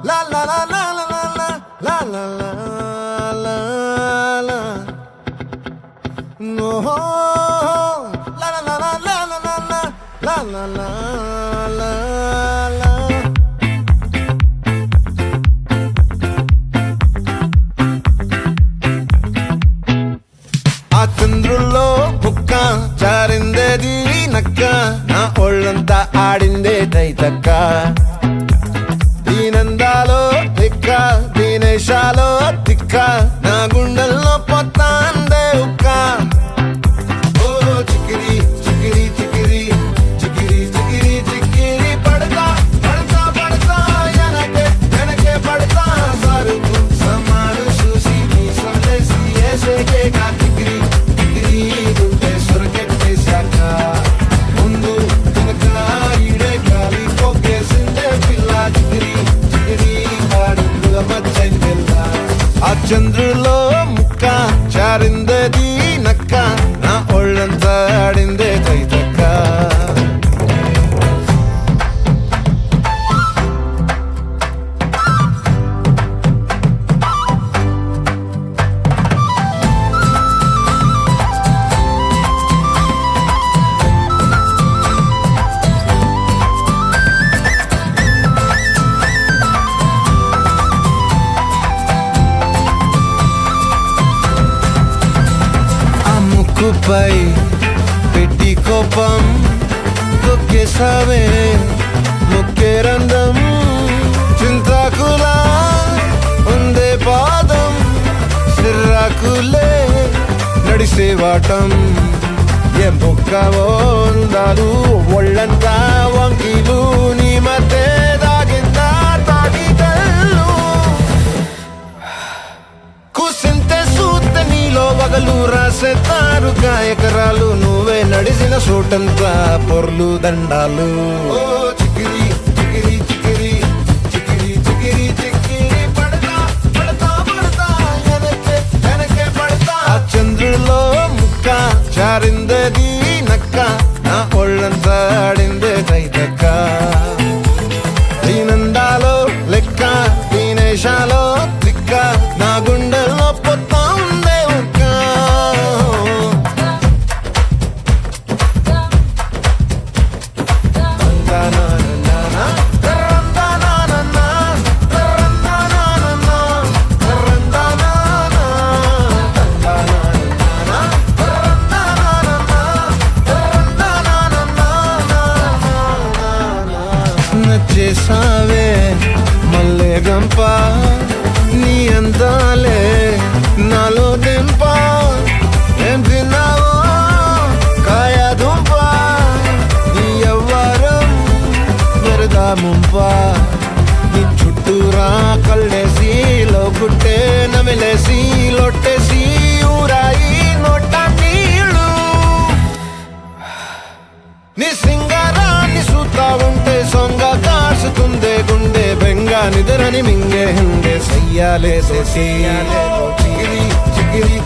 La la la la la la la la la la la la. No, la la la la la la la la la la la la. ఆ చంద్రుల్లో ముక్క చారిందేది నక్క నా ఒళ్ళంతా ఆడిందే తైతక్క దీనందాలో తిక్క దీనేశాలో తిక్క నా గుండెల్లో పొత్తాందే ఉక్క ఓ చికిరి చికిరి చికిరి చికిరి చికిరి చికిరి పడతా పడతా పడతా వెనకే వెనకే పడతా సరుకు సమారు చూసి నీ సందేశి ఏసేకే కా చికిరి చికిరి గుండె సొరకెట్టేశాక ముందు వెనక ఈడే గాలి కొక్కేసిందే పిల్ల చికిరి చికిరి ఆడుగా మచ్చైన పిల్ల ఆ చంద్రులో ముక్క చారిందది నక్క నా ఒళ్ళంతా ఆడిందే తైతక్క ముక్కుపై పెట్టి కోపం తొక్కేసావే ముక్కే రంధం చింతాకులా ఉందే పాదం సిర్రాకులే నడిసే వాటం ఏ బొక్కవో ఉందాలు ఒళ్ళంతా వంకీలు నీ మధ్య దాగిందా తాగి కళ్ళు కూసింతే సూత్త నీలో వగలు రాసేతారు గాయకరాలు నువ్వే నడిసిన సూటంతా పొర్లు దండాలు ఓ చికిరి చికిరి చికిరి చికిరి చికిరి చికిరి పడతా పడతా పడతా వెనకే వెనకే పడతా ఆ చంద్రులో ముక్క చారిందది నక్క నా ఒళ్ళంతా ఆడిందే తైతక్క దీనందాలో లెక్క దీనేశాలో తిక్క నా గుండెల్లో పొత్తా ఉందే ఉక్క నచ్చేసావే మల్లె గంప నీ అందాలే నాలో దెంప ఏం తిన్నావో కాయ దుంప నీ ఎవ్వరం మెరదా ముంప నీ చుట్టూరా కళ్ళేసి లోగుట్టే నమిలేసి లొట్టేసి ఊరాయి నోట నీళ్ళు నీ సింగారాన్ని చూస్తా ఉంటే సొంగ కాసుకుందే గుండె బెంగ నిద్రని మింగే హంగే సయ్యాలే చికిరి చికిరి